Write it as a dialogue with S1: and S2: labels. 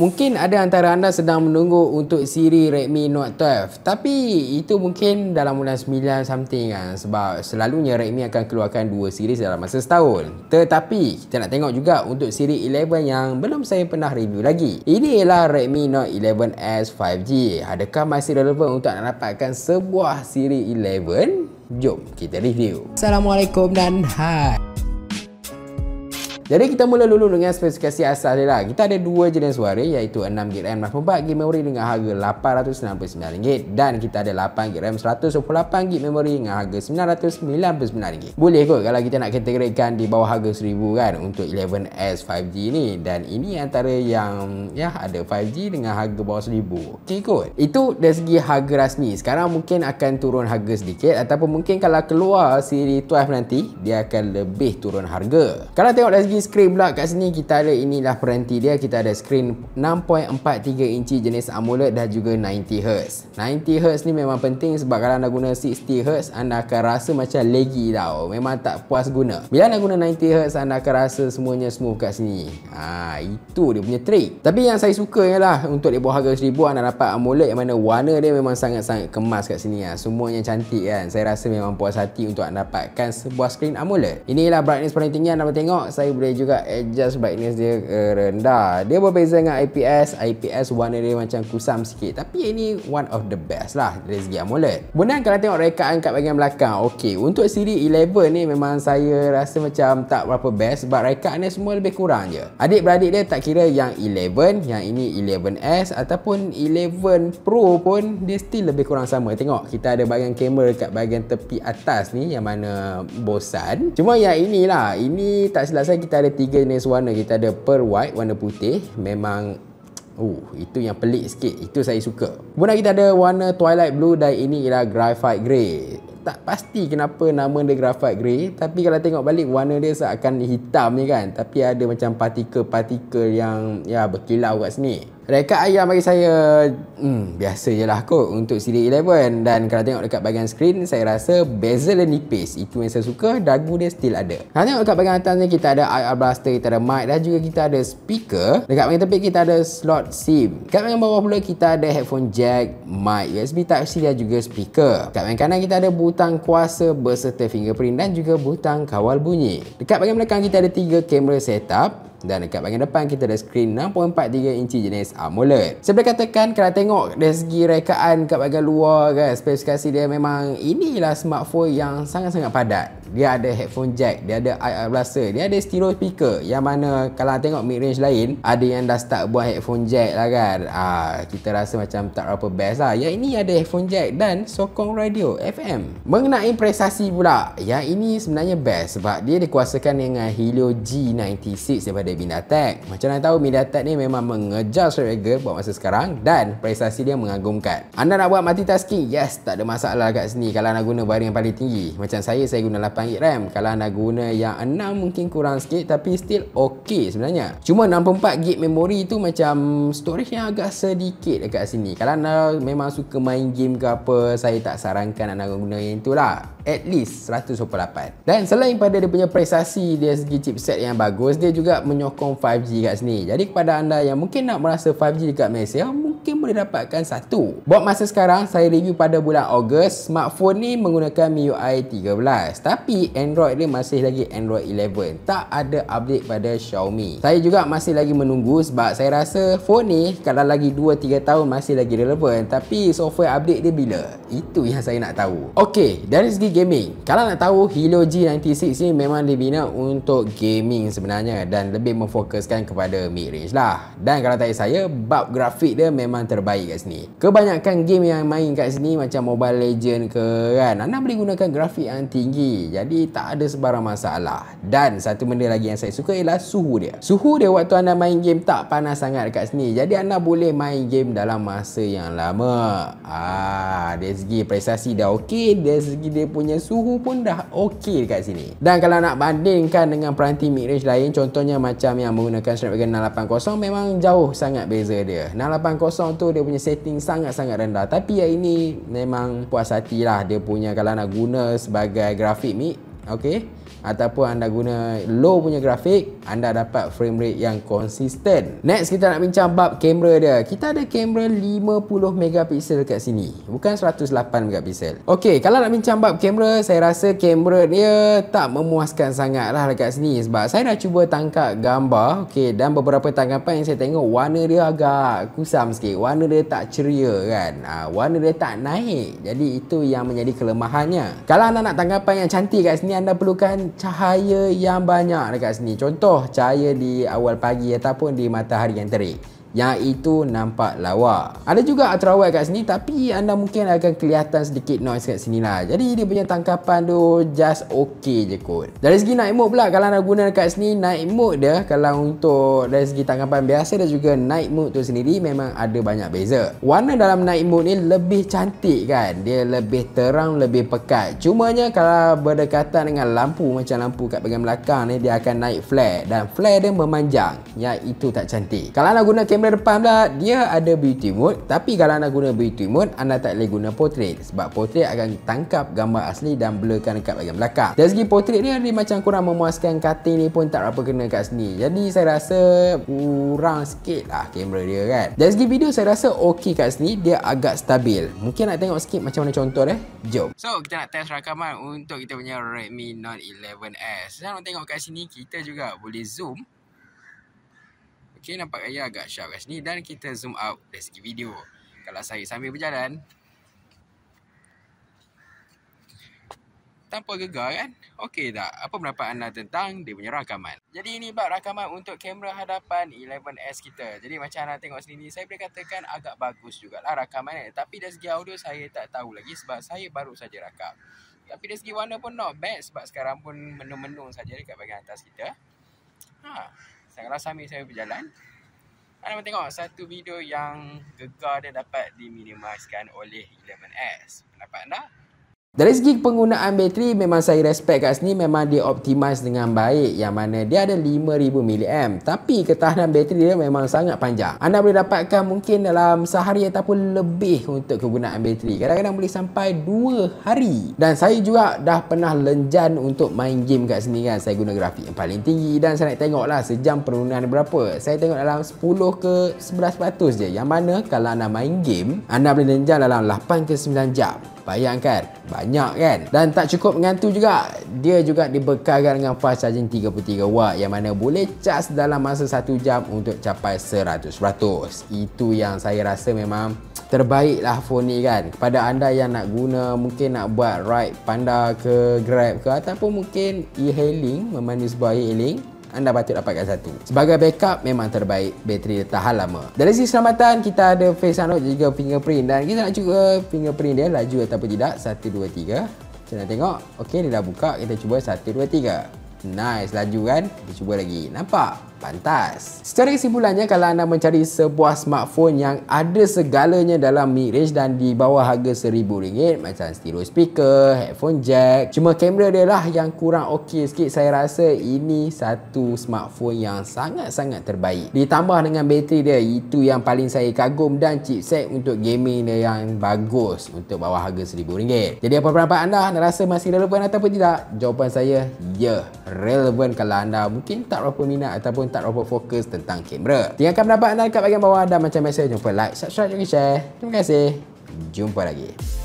S1: Mungkin ada antara anda sedang menunggu untuk siri Redmi Note 12, tapi itu mungkin dalam bulan 9 something kan, sebab selalunya Redmi akan keluarkan 2 siri dalam masa setahun. Tetapi kita nak tengok juga untuk siri 11 yang belum saya pernah review lagi. Ini ialah Redmi Note 11S 5G. Adakah masih relevan untuk nak dapatkan sebuah siri 11? Jom kita review. Assalamualaikum dan hai. Jadi kita mula dulu dengan spesifikasi asal dia lah. Kita ada dua jenis waris, iaitu 6GB RAM 64GB memori dengan harga RM899 dan kita ada 8GB RAM 128GB memori dengan harga RM999. Boleh kot kalau kita nak kategorikan di bawah harga RM1000 kan untuk 11S 5G ni, dan ini antara yang ada 5G dengan harga bawah RM1000. Okey kot. Itu dari segi harga rasmi. Sekarang mungkin akan turun harga sedikit, ataupun mungkin kalau keluar siri 12 nanti dia akan lebih turun harga. Kalau tengok dari segi skrin pula kat sini, kita ada inilah peranti dia. Kita ada skrin 6.43 inci jenis AMOLED dan juga 90Hz. 90Hz ni memang penting sebab kalau anda guna 60Hz anda akan rasa macam laggy tau. Memang tak puas guna. Bila anda guna 90Hz anda akan rasa semuanya smooth kat sini. Itu dia punya trik. Tapi yang saya suka ialah untuk di bawah harga RM1000 anda dapat AMOLED yang mana warna dia memang sangat-sangat kemas kat sini lah. Semuanya cantik kan. Saya rasa memang puas hati untuk anda dapatkan sebuah skrin AMOLED. Inilah brightness paling tinggi anda tengok. Saya boleh juga adjust brightness dia rendah. Dia berbeza dengan IPS warna dia macam kusam sikit, tapi ini one of the best lah dari segi AMOLED. Kemudian kalau tengok rekaan kat bahagian belakang, okey, untuk siri 11 ni memang saya rasa macam tak berapa best sebab rekaan dia semua lebih kurang je. Adik-beradik dia tak kira yang 11, yang ini 11S ataupun 11 Pro pun dia still lebih kurang sama. Tengok, kita ada bahagian kamera kat bahagian tepi atas ni yang mana bosan. Cuma yang inilah, ini tak silap saya kita ada 3 jenis warna. Kita ada pearl white, warna putih. Memang itu yang pelik sikit. Itu saya suka. Kemudian kita ada warna twilight blue dan ini ialah graphite grey. Tak pasti kenapa nama dia graphite grey, tapi kalau tengok balik warna dia seakan hitam ni kan, tapi ada macam partikel-partikel yang berkilau kat sini. Rekaan ayam bagi saya biasa je lah kot untuk siri 11. Dan kalau tengok dekat bahagian skrin, saya rasa bezel dia nipis. Itu yang saya suka. Dagu dia still ada. Kalau tengok dekat bahagian atas ni, kita ada IR blaster, kita ada mic dan juga kita ada speaker. Dekat bahagian tepi kita ada slot SIM. Dekat bahagian bawah pula kita ada headphone jack, mic USB Type-C dan juga speaker. Dekat bahagian kanan kita ada butang kuasa berserta fingerprint dan juga butang kawal bunyi. Dekat bahagian belakang kita ada 3 kamera setup. Dan dekat bahagian depan kita ada skrin 6.43 inci jenis AMOLED. Saya boleh katakan kalau tengok dari segi rekaan kat bahagian luar kan, spesifikasi dia memang inilah smartphone yang sangat-sangat padat. Dia ada headphone jack, dia ada IR blaster, dia ada stereo speaker, yang mana kalau tengok mid range lain ada yang dah start buat headphone jack lah kan. Kita rasa macam tak berapa best lah. Yang ini ada headphone jack dan sokong radio FM. Mengenai prestasi pula, yang ini sebenarnya best sebab dia dikuasakan dengan Helio G96 daripada MediaTek. Macam anda tahu, MediaTek ni memang mengejar Snapdragon buat masa sekarang dan prestasi dia mengagumkan. Anda nak buat multitasking, yes, tak ada masalah kat sini kalau anda guna baring yang paling tinggi. Macam saya guna 8GB RAM. Kalau anda guna yang 6 mungkin kurang sikit, tapi still ok sebenarnya. Cuma 64GB memori tu macam storage yang agak sedikit dekat sini. Kalau anda memang suka main game ke apa, saya tak sarankan anda guna yang itulah. At least 128. Dan selain pada dia punya prestasi dari segi chipset yang bagus, dia juga menyokong 5G kat sini. Jadi kepada anda yang mungkin nak merasa 5G dekat Malaysia, mungkin boleh dapatkan satu. Buat masa sekarang, saya review pada bulan Ogos. Smartphone ni menggunakan MIUI 13, tapi Android dia masih lagi Android 11. Tak ada update pada Xiaomi. Saya juga masih lagi menunggu sebab saya rasa phone ni kalau lagi 2-3 tahun masih lagi relevan, tapi software update dia bila? Itu yang saya nak tahu. Okey, dari segi gaming, kalau nak tahu, Helio G96 ni memang dibina untuk gaming sebenarnya dan lebih memfokuskan kepada mid range lah. Dan kalau tanya saya, bab grafik dia memang terbaik kat sini. Kebanyakan game yang main kat sini macam Mobile Legend ke kan, anda boleh gunakan grafik yang tinggi, jadi tak ada sebarang masalah. Dan satu benda lagi yang saya suka ialah suhu dia. Suhu dia waktu anda main game tak panas sangat dekat sini, jadi anda boleh main game dalam masa yang lama. Dari segi prestasi dah ok, dari segi dia punya suhu pun dah ok dekat sini. Dan kalau nak bandingkan dengan peranti mid range lain, contohnya macam yang menggunakan Snapdragon 680, memang jauh sangat beza dia. 680 tu dia punya setting sangat-sangat rendah, tapi yang ini memang puas hati lah. Dia punya kalau nak guna sebagai grafik mid, ok, ataupun anda guna low punya grafik, anda dapat frame rate yang konsisten. Next kita nak bincang bab kamera dia. Kita ada kamera 50 megapiksel kat sini, bukan 108 megapiksel. Okey, kalau nak bincang bab kamera, saya rasa kamera dia tak memuaskan sangat lah dekat sini, sebab saya dah cuba tangkap gambar, okey, dan beberapa tangkapan yang saya tengok warna dia agak kusam sikit, warna dia tak ceria kan, warna dia tak naik. Jadi itu yang menjadi kelemahannya. Kalau anda nak tangkapan yang cantik kat sini, anda perlukan cahaya yang banyak dekat sini. Contoh cahaya di awal pagi ataupun di matahari yang terik, yang itu nampak lawa. Ada juga ultrawide kat sini, tapi anda mungkin akan kelihatan sedikit noise kat sini lah. Jadi dia punya tangkapan tu just okay je kot. Dari segi night mode pula, kalau anda guna dekat sini, night mode dia, kalau untuk dari segi tangkapan biasa dan juga night mode tu sendiri, memang ada banyak beza. Warna dalam night mode ni lebih cantik kan, dia lebih terang, lebih pekat. Cumanya kalau berdekatan dengan lampu, macam lampu kat bahagian belakang ni, dia akan naik flare, dan flare dia memanjang, yang itu tak cantik. Kalau anda guna kamera depan pula, dia ada beauty mode, tapi kalau anda guna beauty mode, anda tak boleh guna portrait, sebab portrait akan tangkap gambar asli dan blurkan dekat bahagian belakang. Dari segi portrait dia macam kurang memuaskan, cutting ni pun tak berapa kena kat sini. Jadi saya rasa kurang sikit lah kamera dia kan. Dari segi video saya rasa okey kat sini, dia agak stabil. Mungkin nak tengok sikit macam mana contoh dia. Jom. So kita nak test rakaman untuk kita punya Redmi Note 11S. Dan nak tengok kat sini, kita juga boleh zoom. Okay, nampak gaya agak sharp kat sini, dan kita zoom out dari segi video. Kalau saya sambil berjalan tanpa gegar kan, okey tak? Apa pendapat anda tentang dia punya rakaman? Jadi ini bab rakaman untuk kamera hadapan 11S kita. Jadi macam anda tengok sini, saya boleh katakan agak bagus jugalah rakaman. Tapi dari segi audio saya tak tahu lagi, sebab saya baru saja rakam. Tapi dari segi warna pun not bad, sebab sekarang pun mendung-mendung saja dekat bahagian atas kita. Kalau sambil saya berjalan, anda tengok satu video yang gegar dia dapat diminimiskan oleh 11S. Pendapat anda? Dari segi penggunaan bateri, memang saya respect kat sini, memang dia optimize dengan baik, yang mana dia ada 5000 mAh, tapi ketahanan bateri dia memang sangat panjang. Anda boleh dapatkan mungkin dalam sehari ataupun lebih untuk kegunaan bateri. Kadang-kadang boleh sampai 2 hari. Dan saya juga dah pernah lenjan untuk main game kat sini kan. Saya guna grafik yang paling tinggi, dan saya nak tengok lah sejam penggunaan berapa. Saya tengok dalam 10 ke 11% je, yang mana kalau anda main game, anda boleh lenjan dalam 8 ke 9 jam. Bayangkan, banyak kan? Dan tak cukup dengan tu juga, dia juga dibekalkan dengan fast charging 33 watt, yang mana boleh charge dalam masa 1 jam untuk capai 100%. Itu yang saya rasa memang terbaik lah phone ni kan. Kepada anda yang nak guna, mungkin nak buat ride Panda ke Grab ke, ataupun mungkin e-hailing, memandu sebuah e-hailing, anda patut dapatkan satu. Sebagai backup, memang terbaik, bateri dia tahan lama. Dari sisi keselamatan, kita ada Face Unlock juga fingerprint, dan kita nak cuba fingerprint dia laju ataupun tidak. 1, 2, 3. Kita nak tengok. Okey, dia dah buka. Kita cuba 1, 2, 3. Nice, laju kan? Kita cuba lagi. Nampak? Pantas. Secara kesimpulannya, kalau anda mencari sebuah smartphone yang ada segalanya dalam mid-range dan di bawah harga RM1000, macam stereo speaker, headphone jack, cuma kamera dia lah yang kurang okey sikit, saya rasa ini satu smartphone yang sangat-sangat terbaik. Ditambah dengan bateri dia, itu yang paling saya kagum, dan chipset untuk gaming dia yang bagus untuk bawah harga RM1000. Jadi apa pendapat anda? Anda rasa masih relevan ataupun tidak? Jawapan saya, ya, relevan kalau anda mungkin tak berapa minat ataupun tak berapa fokus tentang kamera. Tinggalkan pendapat anda dekat bahagian bawah, dan macam biasa, jangan lupa like, subscribe, dan share. Terima kasih. Jumpa lagi.